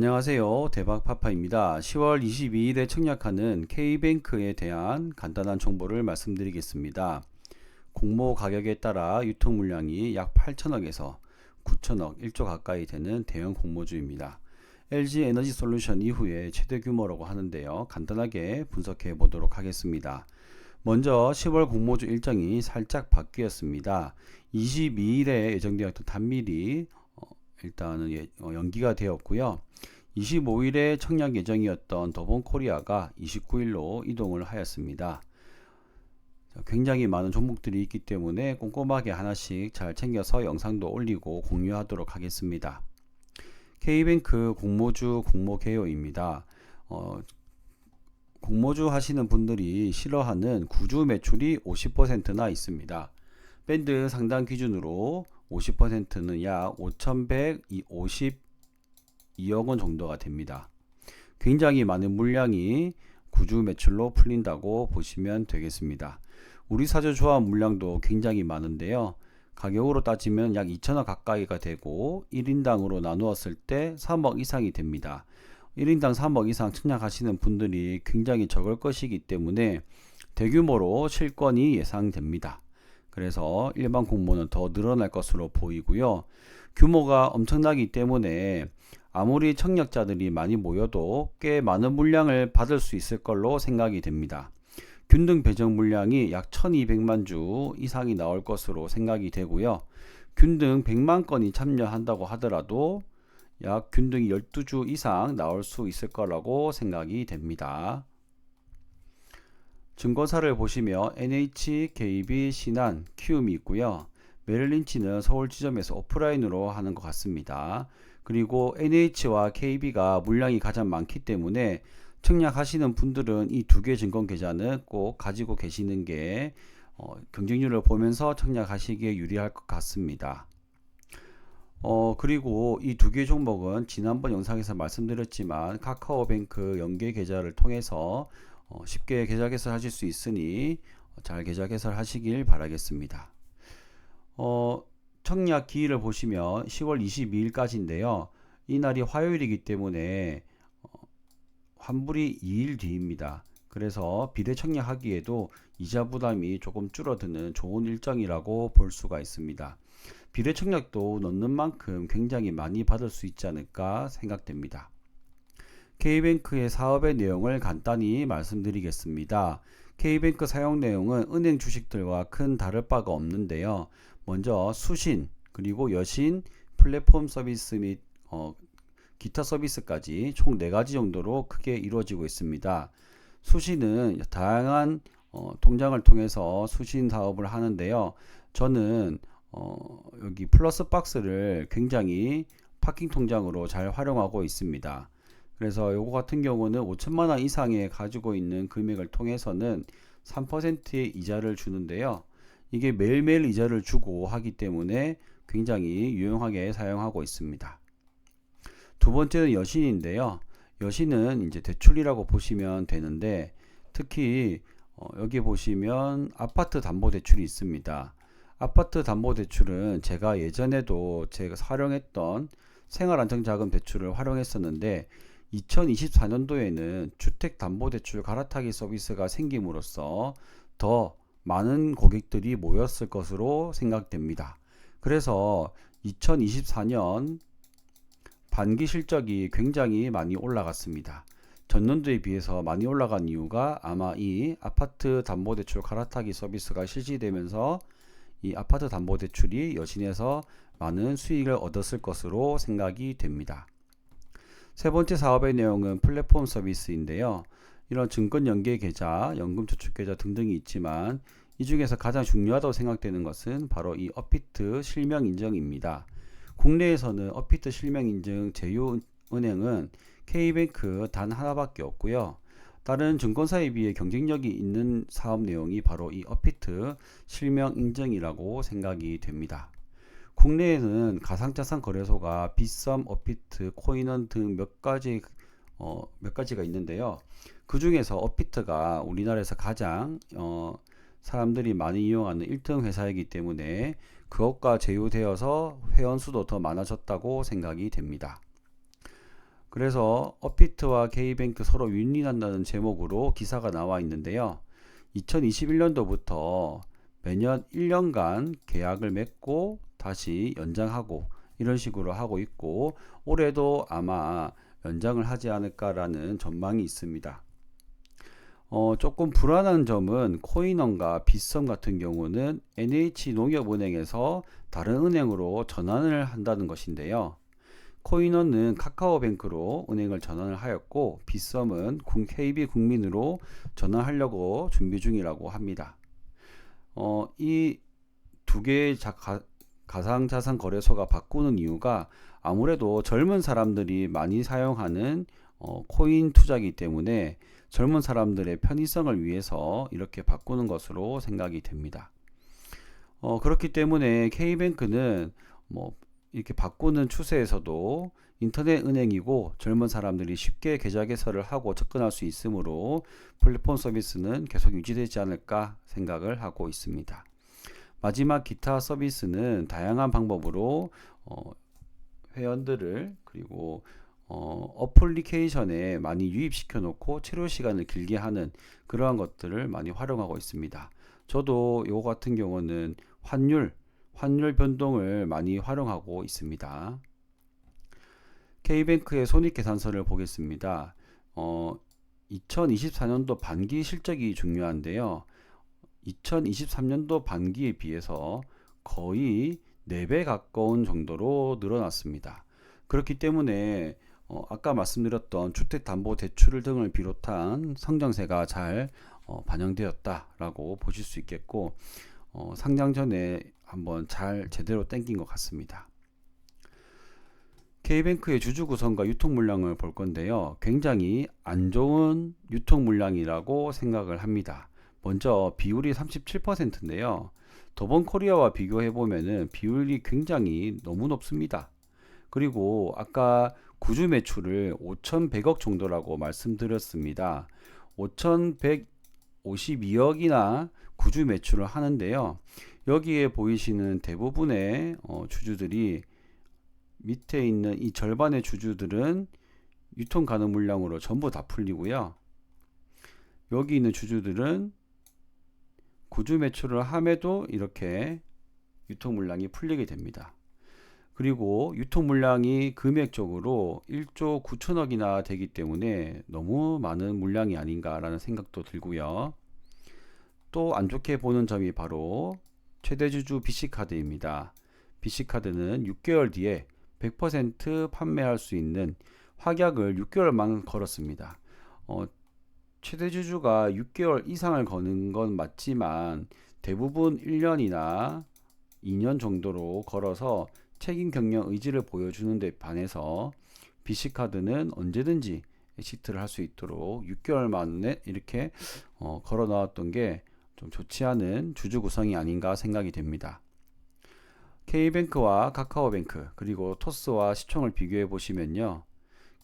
안녕하세요. 대박파파입니다. 10월 22일에 청약하는 K뱅크에 대한 간단한 정보를 말씀드리겠습니다. 공모 가격에 따라 유통 물량이 약 8천억에서 9천억, 1조 가까이 되는 대형 공모주입니다. LG 에너지 솔루션 이후에 최대 규모라고 하는데요. 간단하게 분석해 보도록 하겠습니다. 먼저 10월 공모주 일정이 살짝 바뀌었습니다. 22일에 예정되었던 단밀이 일단은 연기가 되었고요. 25일에 청약 예정이었던 더본코리아가 29일로 이동을 하였습니다. 굉장히 많은 종목들이 있기 때문에 꼼꼼하게 하나씩 잘 챙겨서 영상도 올리고 공유하도록 하겠습니다. K뱅크 공모주 공모 개요입니다. 공모주 하시는 분들이 싫어하는 구주 매출이 50%나 있습니다. 밴드 상단 기준으로 50%는 약 5,152억 원 정도가 됩니다. 굉장히 많은 물량이 구주 매출로 풀린다고 보시면 되겠습니다. 우리 사주 조합 물량도 굉장히 많은데요. 가격으로 따지면 약 2천억 가까이가 되고 1인당으로 나누었을 때 3억 이상이 됩니다. 1인당 3억 이상 청약하시는 분들이 굉장히 적을 것이기 때문에 대규모로 실권이 예상됩니다. 그래서 일반 공모는 더 늘어날 것으로 보이고요. 규모가 엄청나기 때문에 아무리 청약자들이 많이 모여도 꽤 많은 물량을 받을 수 있을 걸로 생각이 됩니다. 균등 배정 물량이 약 1200만 주 이상이 나올 것으로 생각이 되고요. 균등 100만 건이 참여한다고 하더라도 약 균등이 12주 이상 나올 수 있을 거라고 생각이 됩니다. 증권사를 보시면 NH, KB, 신한, 키움이 있고요. 메릴린치는 서울 지점에서 오프라인으로 하는 것 같습니다. 그리고 NH와 KB가 물량이 가장 많기 때문에 청약하시는 분들은 이 두 개 증권 계좌는 꼭 가지고 계시는 게 경쟁률을 보면서 청약하시기에 유리할 것 같습니다. 그리고 이 두 개 종목은 지난번 영상에서 말씀드렸지만 카카오뱅크 연계 계좌를 통해서 쉽게 계좌 개설하실 수 있으니 잘 계좌 개설하시길 바라겠습니다. 청약 기일을 보시면 10월 22일까지인데요. 이날이 화요일이기 때문에 환불이 2일 뒤입니다. 그래서 비대 청약하기에도 이자 부담이 조금 줄어드는 좋은 일정이라고 볼 수가 있습니다. 비대 청약도 넣는 만큼 굉장히 많이 받을 수 있지 않을까 생각됩니다. K뱅크의 사업의 내용을 간단히 말씀드리겠습니다. K뱅크 사용 내용은 은행 주식들과 큰 다를 바가 없는데요. 먼저 수신, 그리고 여신, 플랫폼 서비스 및 기타 서비스까지 총 4가지 정도로 크게 이루어지고 있습니다. 수신은 다양한 통장을 통해서 수신 사업을 하는데요. 저는 여기 플러스 박스를 굉장히 파킹 통장으로 잘 활용하고 있습니다. 그래서 요거 같은 경우는 5천만원 이상에 가지고 있는 금액을 통해서는 3%의 이자를 주는데요. 이게 매일매일 이자를 주고 하기 때문에 굉장히 유용하게 사용하고 있습니다. 두 번째는 여신인데요. 여신은 이제 대출이라고 보시면 되는데 특히 여기 보시면 아파트 담보 대출이 있습니다. 아파트 담보 대출은 제가 예전에도 제가 활용했던 생활안정자금 대출을 활용했었는데 2024년도에는 주택담보대출 갈아타기 서비스가 생김으로써 더 많은 고객들이 모였을 것으로 생각됩니다. 그래서 2024년 반기 실적이 굉장히 많이 올라갔습니다. 전년도에 비해서 많이 올라간 이유가 아마 이 아파트 담보대출 갈아타기 서비스가 실시되면서 이 아파트 담보대출이 여신에서 많은 수익을 얻었을 것으로 생각이 됩니다. 세 번째 사업의 내용은 플랫폼 서비스인데요. 이런 증권 연계 계좌, 연금 저축 계좌 등등이 있지만 이 중에서 가장 중요하다고 생각되는 것은 바로 이 업비트 실명 인증입니다. 국내에서는 업비트 실명 인증 제휴 은행은 K뱅크 단 하나밖에 없고요. 다른 증권사에 비해 경쟁력이 있는 사업 내용이 바로 이 업비트 실명 인증이라고 생각이 됩니다. 국내에는 가상자산 거래소가 빗썸, 업비트, 코인원 등 몇 가지가 있는데요. 그 중에서 업비트가 우리나라에서 가장 사람들이 많이 이용하는 1등 회사이기 때문에 그것과 제휴되어서 회원 수도 더 많아졌다고 생각이 됩니다. 그래서 업비트와 K뱅크 서로 윈윈한다는 제목으로 기사가 나와 있는데요. 2021년도부터 매년 1년간 계약을 맺고 다시 연장하고 이런 식으로 하고 있고, 올해도 아마 연장을 하지 않을까라는 전망이 있습니다. 조금 불안한 점은 코인원과 빗썸 같은 경우는 NH농협은행에서 다른 은행으로 전환을 한다는 것인데요. 코인원은 카카오뱅크로 은행을 전환을 하였고, 빗썸은 KB국민으로 전환하려고 준비 중이라고 합니다. 이 두 개의 가상자산 거래소가 바꾸는 이유가 아무래도 젊은 사람들이 많이 사용하는 코인 투자이기 때문에 젊은 사람들의 편의성을 위해서 이렇게 바꾸는 것으로 생각이 됩니다. 그렇기 때문에 K뱅크는 뭐 이렇게 바꾸는 추세에서도 인터넷 은행이고 젊은 사람들이 쉽게 계좌 개설을 하고 접근할 수 있으므로 플랫폼 서비스는 계속 유지되지 않을까 생각을 하고 있습니다. 마지막 기타 서비스는 다양한 방법으로 회원들을 그리고 어플리케이션에 많이 유입시켜 놓고 체류 시간을 길게 하는 그러한 것들을 많이 활용하고 있습니다. 저도 이거 같은 경우는 환율 변동을 많이 활용하고 있습니다. K뱅크의 손익계산서를 보겠습니다. 2024년도 반기 실적이 중요한데요. 2023년도 반기에 비해서 거의 4배 가까운 정도로 늘어났습니다. 그렇기 때문에 아까 말씀드렸던 주택담보대출 등을 비롯한 성장세가 잘 반영되었다라고 보실 수 있겠고, 상장 전에 한번 잘 제대로 땡긴 것 같습니다. K뱅크의 주주 구성과 유통 물량을 볼 건데요. 굉장히 안 좋은 유통 물량이라고 생각을 합니다. 먼저 비율이 37%인데요. 더본코리아와 비교해 보면은 비율이 굉장히 너무 높습니다. 그리고 아까 구주 매출을 5,100억 정도라고 말씀드렸습니다. 5,152억이나 구주 매출을 하는데요. 여기에 보이시는 대부분의 주주들이 밑에 있는 이 절반의 주주들은 유통 가능 물량으로 전부 다 풀리고요. 여기 있는 주주들은 구주 매출을 함에도 이렇게 유통 물량이 풀리게 됩니다. 그리고 유통 물량이 금액적으로 1조 9천억이나 되기 때문에 너무 많은 물량이 아닌가라는 생각도 들고요. 또 안 좋게 보는 점이 바로 최대 주주 BC카드입니다. BC카드는 6개월 뒤에 100% 판매할 수 있는 확약을 6개월만 걸었습니다. 최대 주주가 6개월 이상을 거는 건 맞지만 대부분 1년이나 2년 정도로 걸어서 책임 경영 의지를 보여주는 데 반해서 BC카드는 언제든지 엑시트를 할 수 있도록 6개월 만에 이렇게 걸어 나왔던 게 좀 좋지 않은 주주 구성이 아닌가 생각이 됩니다. K뱅크와 카카오뱅크 그리고 토스와 시총을 비교해 보시면요.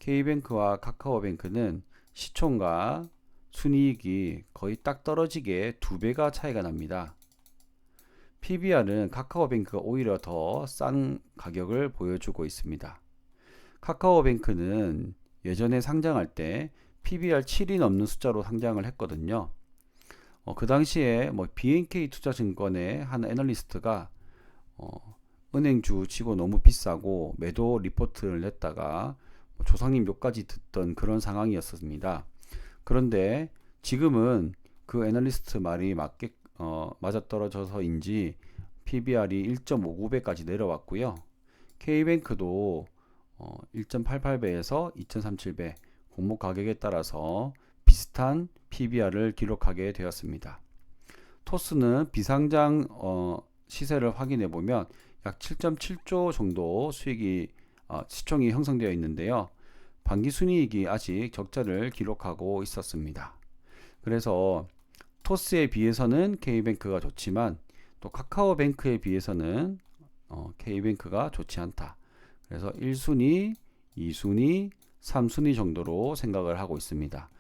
K뱅크와 카카오뱅크는 시총과 순이익이 거의 딱 떨어지게 2배가 차이가 납니다. PBR은 카카오뱅크가 오히려 더 싼 가격을 보여주고 있습니다. 카카오뱅크는 예전에 상장할 때 PBR 7이 넘는 숫자로 상장을 했거든요. 그 당시에 BNK 투자증권의 한 애널리스트가 은행주 치고 너무 비싸고 매도 리포트를 냈다가 조상님 욕까지 듣던 그런 상황이었습니다. 그런데 지금은 그 애널리스트 말이 맞아떨어져서인지 PBR이 1.59배까지 내려왔고요. K뱅크도 1.88배에서 2.37배 공모 가격에 따라서 비슷한 PBR을 기록하게 되었습니다. 토스는 비상장 시세를 확인해 보면 약 7.7조 정도 시총이 형성되어 있는데요. 반기 순이익이 아직 적자를 기록하고 있었습니다. 그래서 토스에 비해서는 K뱅크가 좋지만 또 카카오뱅크에 비해서는 K뱅크가 좋지 않다. 그래서 1순위, 2순위, 3순위 정도로 생각을 하고 있습니다.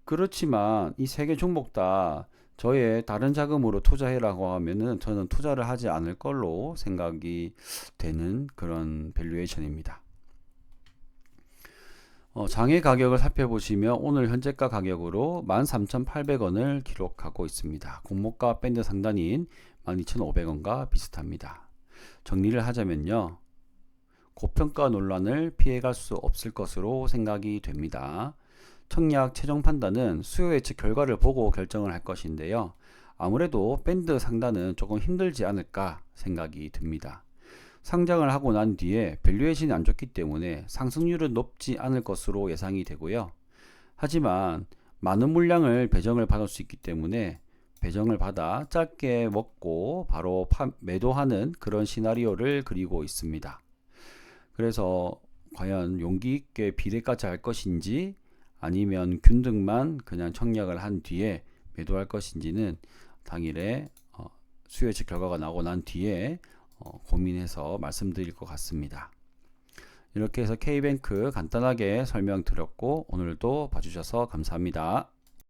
그렇지만 이 세 개 종목 다 저의 다른 자금으로 투자해라고 하면은 저는 투자를 하지 않을 걸로 생각이 되는 그런 밸류에이션입니다. 장외 가격을 살펴보시면 오늘 현재가 가격으로 13,800원을 기록하고 있습니다. 공모가 밴드 상단인 12,500원과 비슷합니다. 정리를 하자면요. 고평가 논란을 피해갈 수 없을 것으로 생각이 됩니다. 청약 최종 판단은 수요 예측 결과를 보고 결정을 할 것인데요. 아무래도 밴드 상단은 조금 힘들지 않을까 생각이 듭니다. 상장을 하고 난 뒤에 밸류에이션이 안 좋기 때문에 상승률은 높지 않을 것으로 예상이 되고요. 하지만 많은 물량을 배정을 받을 수 있기 때문에 배정을 받아 짧게 먹고 바로 매도하는 그런 시나리오를 그리고 있습니다. 그래서 과연 용기 있게 비례까지 할 것인지 아니면 균등만 그냥 청약을 한 뒤에 매도할 것인지는 당일에 수요 예측 결과가 나오고 난 뒤에 고민해서 말씀드릴 것 같습니다. 이렇게 해서 K뱅크 간단하게 설명드렸고 오늘도 봐주셔서 감사합니다.